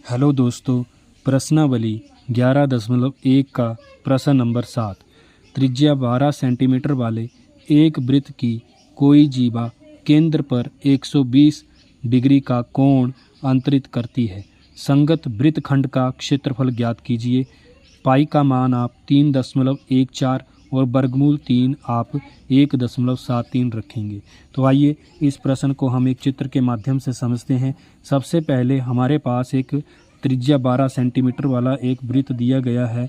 Hello दोस्तों, प्रश्नावली 11.1 का प्रश्न नंबर 7। त्रिज्या 12 सेंटीमीटर वाले एक वृत्त की कोई जीवा केंद्र पर 120 डिग्री का कोण अंतरित करती है। संगत वृत्तखंड का क्षेत्रफल ज्ञात कीजिए। पाई का मान आप 3.14 और वर्गमूल 3 आप 1.73 रखेंगे। तो आइए इस प्रश्न को हम एक चित्र के माध्यम से समझते हैं। सबसे पहले हमारे पास एक त्रिज्या 12 सेंटीमीटर वाला एक वृत्त दिया गया है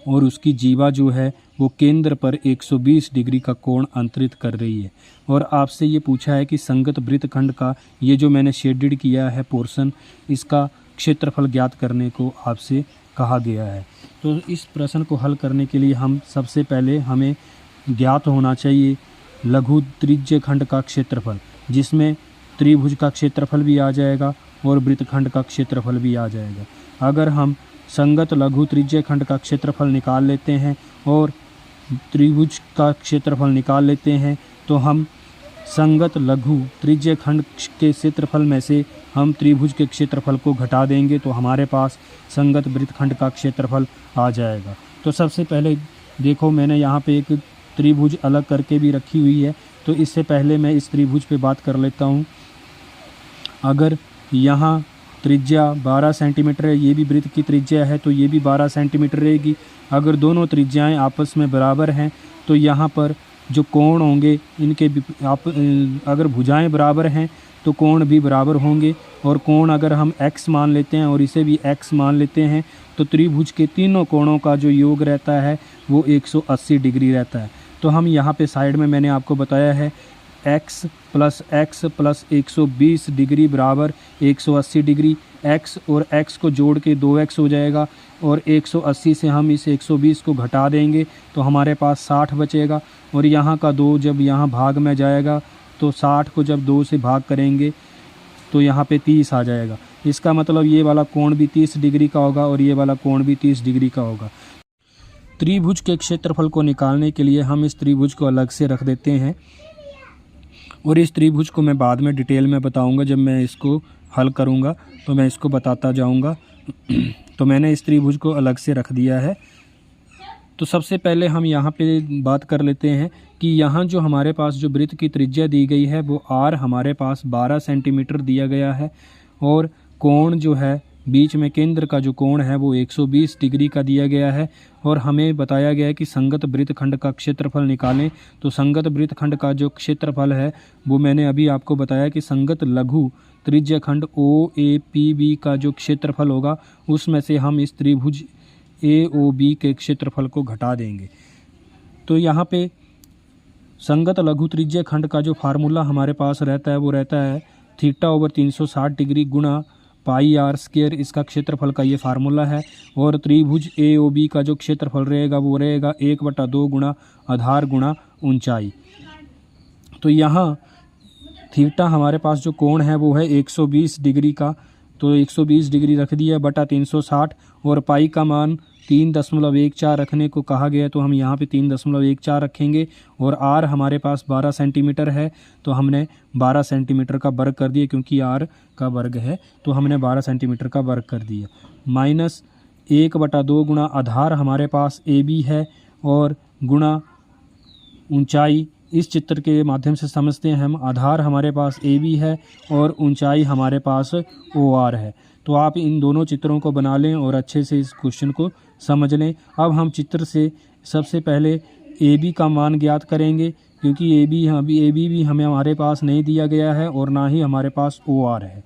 और उसकी जीवा जो है वो केंद्र पर 120 डिग्री का कोण अंतरित कर रही है। और आपसे ये पूछा है कि संगत वृत्तखंड का ये जो मैंने शेडेड किया है पोर्शन, इसका क्षेत्रफल ज्ञात करने को आपसे कहा गया है। तो इस प्रश्न को हल करने के लिए हम सबसे पहले हमें ज्ञात होना चाहिए लघु त्रिज्य खंड का क्षेत्रफल, जिसमें त्रिभुज का क्षेत्रफल भी आ जाएगा और वृत्तखंड का क्षेत्रफल भी आ जाएगा। अगर हम संगत लघु त्रिज्य खंड का क्षेत्रफल निकाल लेते हैं और त्रिभुज का क्षेत्रफल निकाल लेते हैं तो हम संगत लघु त्रिज्य खंड के क्षेत्रफल में से हम त्रिभुज के क्षेत्रफल को घटा देंगे तो हमारे पास संगत वृत्तखंड का क्षेत्रफल आ जाएगा। तो सबसे पहले देखो, मैंने यहाँ पे एक त्रिभुज अलग करके भी रखी हुई है। तो इससे पहले मैं इस त्रिभुज पे बात कर लेता हूँ। अगर यहाँ त्रिज्या 12 सेंटीमीटर है, ये भी वृत्त की त्रिज्या है तो ये भी 12 सेंटीमीटर रहेगी। अगर दोनों त्रिज्याएं आपस में बराबर हैं तो यहाँ पर जो कोण होंगे इनके अगर भुजाएं बराबर हैं तो कोण भी बराबर होंगे। और कोण अगर हम x मान लेते हैं और इसे भी x मान लेते हैं तो त्रिभुज के तीनों कोणों का जो योग रहता है वो 180 डिग्री रहता है। तो हम यहाँ पे साइड में मैंने आपको बताया है x प्लस 120 डिग्री बराबर 180 डिग्री। x और x को जोड़ के 2x हो जाएगा और 180 से हम इस 120 को घटा देंगे तो हमारे पास 60 बचेगा। और यहाँ का 2 जब यहाँ भाग में जाएगा तो 60 को जब 2 से भाग करेंगे तो यहाँ पे 30 आ जाएगा। इसका मतलब ये वाला कोण भी 30 डिग्री का होगा और ये वाला कोण भी 30 डिग्री का होगा। त्रिभुज के क्षेत्रफल को निकालने के लिए हम इस त्रिभुज को अलग से रख देते हैं और इस त्रिभुज को मैं बाद में डिटेल में बताऊंगा। जब मैं इसको हल करूंगा तो मैं इसको बताता जाऊंगा। तो मैंने इस त्रिभुज को अलग से रख दिया है। तो सबसे पहले हम यहाँ पे बात कर लेते हैं कि यहाँ जो हमारे पास जो वृत्त की त्रिज्या दी गई है वो r हमारे पास 12 सेंटीमीटर दिया गया है और कोण जो है बीच में केंद्र का जो कोण है वो 120 डिग्री का दिया गया है। और हमें बताया गया है कि संगत वृत्तखंड का क्षेत्रफल निकालें। तो संगत वृत्तखंड का जो क्षेत्रफल है वो मैंने अभी आपको बताया कि संगत लघु त्रिज्य खंड OAPB का जो क्षेत्रफल होगा उसमें से हम इस त्रिभुज AOB के क्षेत्रफल को घटा देंगे। तो यहाँ पे संगत लघु त्रिज्य खंड का जो फार्मूला हमारे पास रहता है वो रहता है θ/360 डिग्री गुणा पाई r स्क्वायर। इसका क्षेत्रफल का ये फार्मूला है। और त्रिभुज AOB का जो क्षेत्रफल रहेगा वो रहेगा 1/2 गुणा आधार गुणा ऊंचाई। तो यहाँ थीटा हमारे पास जो कोण है वो है 120 डिग्री का, तो 120 डिग्री रख दिया बटा 360 और पाई का मान 3.14 रखने को कहा गया तो हम यहाँ पे 3.14 रखेंगे। और r हमारे पास 12 सेंटीमीटर है तो हमने 12 सेंटीमीटर का वर्ग कर दिया, क्योंकि r का वर्ग है तो हमने 12 सेंटीमीटर का वर्ग कर दिया। माइनस 1/2 गुणा आधार हमारे पास AB है और गुणा ऊंचाई। इस चित्र के माध्यम से समझते हैं हम। आधार हमारे पास AB है और ऊंचाई हमारे पास OR है। तो आप इन दोनों चित्रों को बना लें और अच्छे से इस क्वेश्चन को समझ लें। अब हम चित्र से सबसे पहले AB का मान ज्ञात करेंगे, क्योंकि AB भी हमारे पास नहीं दिया गया है और ना ही हमारे पास OR है।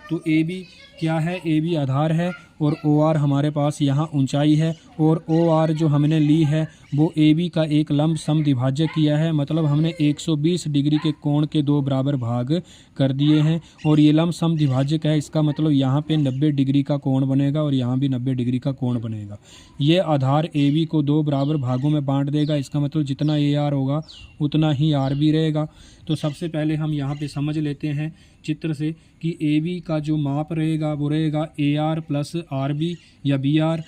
तो AB क्या है? AB आधार है और OR हमारे पास यहाँ ऊंचाई है। और OR जो हमने ली है वो AB का एक लंब समद्विभाज्य किया है, मतलब हमने 120 डिग्री के कोण के 2 बराबर भाग कर दिए हैं। और ये लंब समद्विभाजक है, इसका मतलब यहाँ पे 90 डिग्री का कोण बनेगा और यहाँ भी 90 डिग्री का कोण बनेगा। ये आधार AB को 2 बराबर भागों में बांट देगा, इसका मतलब जितना AR होगा उतना ही RB रहेगा। तो सबसे पहले हम यहाँ पे समझ लेते हैं चित्र से कि AB का जो माप रहेगा वो रहेगा AR प्लस RB या BR।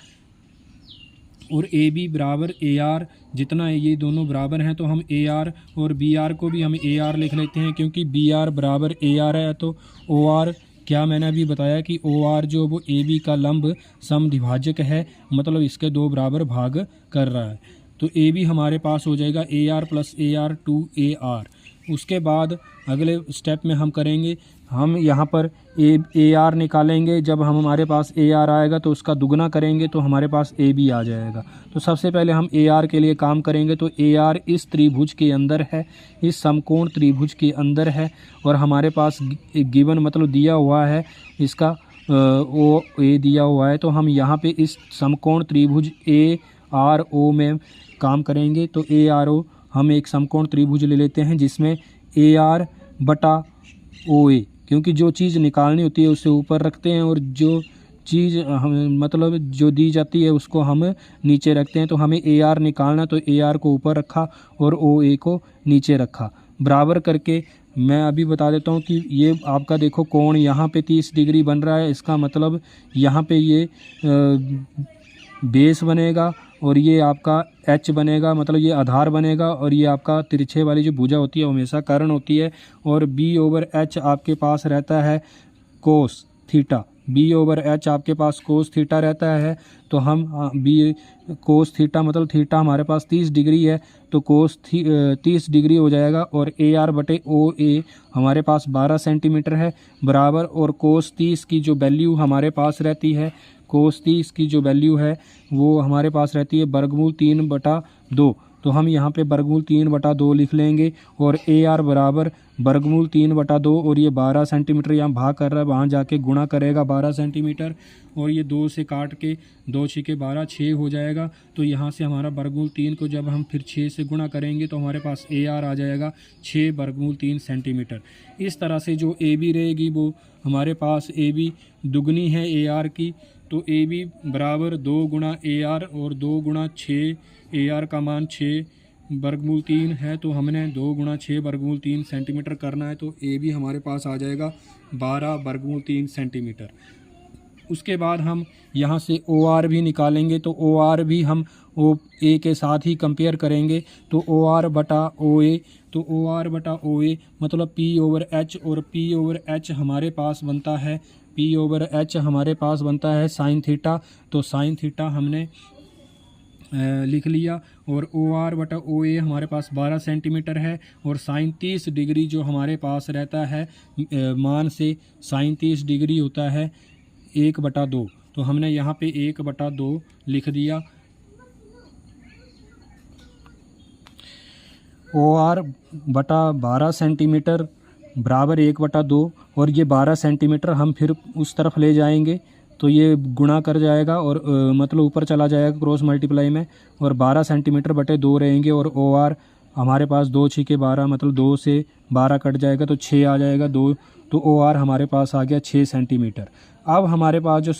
और AB बराबर AR, जितना ये दोनों बराबर हैं तो हम AR और BR को भी हम AR लिख लेते हैं, क्योंकि BR बराबर AR है तो OR क्या मैंने अभी बताया कि ओ आर जो वो ए बी का लंब समद्विभाजक है, मतलब इसके दो बराबर भाग कर रहा है। तो ए बी हमारे पास हो जाएगा A R plus A R two A R. उसके बाद अगले स्टेप में हम करेंगे, हम यहाँ पर ए आर निकालेंगे। जब हम हमारे पास ए आर आएगा तो उसका दुगना करेंगे तो हमारे पास ए बी आ जाएगा। तो सबसे पहले हम ए आर के लिए काम करेंगे। तो ए आर इस त्रिभुज के अंदर है, इस समकोण त्रिभुज के अंदर है, और हमारे पास गिवन मतलब दिया हुआ है इसका ओ ए दिया हुआ है। तो हम यहाँ पे इस समकोण त्रिभुज ए आर ओ में काम करेंगे। तो ए आर ओ हम एक समकोण त्रिभुज ले लेते हैं जिसमें ए आर बटा ओ ए, क्योंकि जो चीज़ निकालनी होती है उसे ऊपर रखते हैं और जो चीज़ हम मतलब जो दी जाती है उसको हम नीचे रखते हैं। तो हमें ए आर निकालना, तो ए आर को ऊपर रखा और ओ ए को नीचे रखा, बराबर करके। मैं अभी बता देता हूँ कि ये आपका देखो कोण यहाँ पे 30 डिग्री बन रहा है, इसका मतलब यहाँ पे ये बेस बनेगा और ये आपका एच बनेगा, मतलब ये आधार बनेगा, और ये आपका तिरछे वाली जो भुजा होती है वो हमेशा कर्ण होती है। और बी ओवर एच आपके पास रहता है cos theta, B over H आपके पास कोस थीटा रहता है। तो हम बी कोस थीटा मतलब थीटा हमारे पास 30 डिग्री है, तो कोस 30 डिग्री हो जाएगा। और ए आर बटे ओ ए हमारे पास 12 सेंटीमीटर है, बराबर। और कोस 30 की जो वैल्यू हमारे पास रहती है, कोस 30 की जो वैल्यू है वो हमारे पास रहती है वर्गमूल 3/2। तो हम यहाँ पे वर्गमूल 3/2 लिख लेंगे। और ए आर बराबर वर्गमूल 3/2, और ये 12 सेंटीमीटर यहाँ भाग कर रहा है, वहाँ जाके गुणा करेगा 12 सेंटीमीटर, और ये 2 से काट के 2 छिके 12 6 हो जाएगा। तो यहाँ से हमारा वर्गमूल 3 को जब हम फिर 6 से गुणा करेंगे तो हमारे पास ए आर आ जाएगा 6 वर्गमूल 3 सेंटीमीटर। इस तरह से जो ए बी रहेगी वो हमारे पास ए बी दुगनी है ए आर की। तो ए बी बराबर 2 गुणा ए आर और 2 गुणा 6, ए आर का मान 6 वर्गमूल 3 है, तो हमने 2 गुणा 6 वर्गमूल 3 सेंटीमीटर करना है। तो ए बी हमारे पास आ जाएगा 12 वर्गमूल 3 सेंटीमीटर। उसके बाद हम यहाँ से ओ आर भी निकालेंगे। तो ओ आर भी हम ओ ए के साथ ही कंपेयर करेंगे। तो ओ आर बटा ओ ए, तो ओ आर बटा ओ ए मतलब पी ओवर एच, और पी ओवर एच हमारे पास बनता है, पी ओवर एच हमारे पास बनता है साइन थीटा। तो साइन थीटा हमने लिख लिया। और ओ आर बटा ओ ए हमारे पास 12 सेंटीमीटर है, और साइन 30 डिग्री जो हमारे पास रहता है मान से, साइन 30 डिग्री होता है 1/2। तो हमने यहाँ पे 1/2 लिख दिया। ओ आर बटा 12 सेंटीमीटर बराबर 1/2, और ये 12 सेंटीमीटर हम फिर उस तरफ ले जाएंगे तो ये गुणा कर जाएगा और मतलब ऊपर चला जाएगा क्रॉस मल्टीप्लाई में, और 12 सेंटीमीटर बटे 2 रहेंगे। और ओ आर हमारे पास 2 छिके 12 मतलब 2 से 12 कट जाएगा तो 6 आ जाएगा 2। तो ओ आर हमारे पास आ गया 6 सेंटीमीटर। अब हमारे पास जो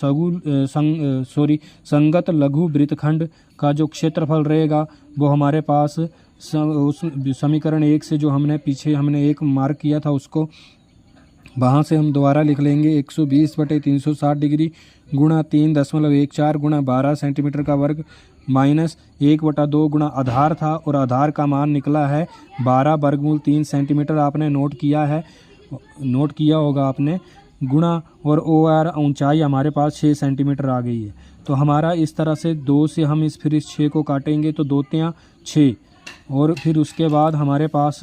संगत लघु वृत्तखंड का जो क्षेत्रफल रहेगा वो हमारे पास उस समीकरण 1 से जो हमने पीछे हमने एक मार्क किया था उसको वहाँ से हम दोबारा लिख लेंगे। 120/360 डिग्री गुणा 3.14 गुणा 12 सेंटीमीटर का वर्ग माइनस 1/2 गुणा आधार था, और आधार का मान निकला है 12 वर्गमूल 3 सेंटीमीटर। आपने नोट किया है, नोट किया होगा आपने, गुणा और ओ आर ऊंचाई हमारे पास 6 सेंटीमीटर आ गई है। तो हमारा इस तरह से 2 से हम फिर इस 6 को काटेंगे तो 2 तियाँ 6, और फिर उसके बाद हमारे पास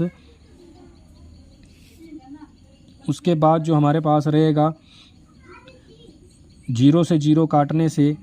जो हमारे पास रहेगा 0 से 0 काटने से,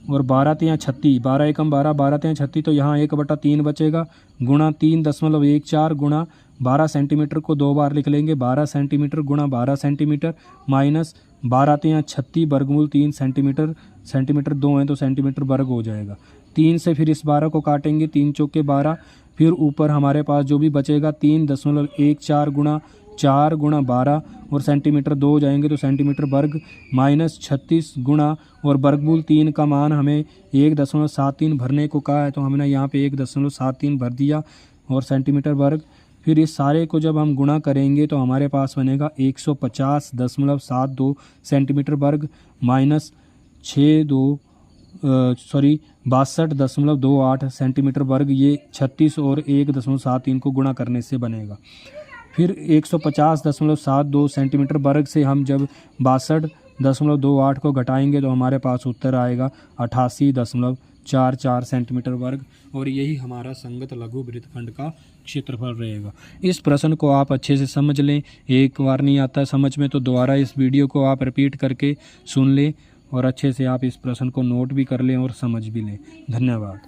और 12 तियाँ 36, 12 एकम 12, 12 तियाँ 36, तो यहाँ 1/3 बचेगा गुणा 3.14 गुणा 12 सेंटीमीटर को 2 बार लिख लेंगे, 12 सेंटीमीटर गुणा 12 सेंटीमीटर माइनस 12 तियाँ 36 वर्गमूल 3 सेंटीमीटर, सेंटीमीटर 2 हैं तो सेंटीमीटर वर्ग हो जाएगा। 3 से फिर इस 12 को काटेंगे, 3 चौके 12, फिर ऊपर हमारे पास जो भी बचेगा 3.14 गुणा 4 गुणा 12 और सेंटीमीटर 2 हो जाएंगे तो सेंटीमीटर वर्ग माइनस 36 गुणा, और वर्गमूल 3 का मान हमें 1.73 भरने को कहा है तो हमने यहाँ पे 1.73 भर दिया और सेंटीमीटर वर्ग। फिर इस सारे को जब हम गुणा करेंगे तो हमारे पास बनेगा 150.72 सेंटीमीटर वर्ग माइनस 62.28 सेंटीमीटर वर्ग। ये 36 और 1.73 को गुणा करने से बनेगा। फिर 150.72 सेंटीमीटर वर्ग से हम जब 62.28 को घटाएंगे तो हमारे पास उत्तर आएगा 88.44 सेंटीमीटर वर्ग, और यही हमारा संगत लघु वृत्तखंड का क्षेत्रफल रहेगा। इस प्रश्न को आप अच्छे से समझ लें, एक बार नहीं आता समझ में तो दोबारा इस वीडियो को आप रिपीट करके सुन लें और अच्छे से आप इस प्रश्न को नोट भी कर लें और समझ भी लें। धन्यवाद।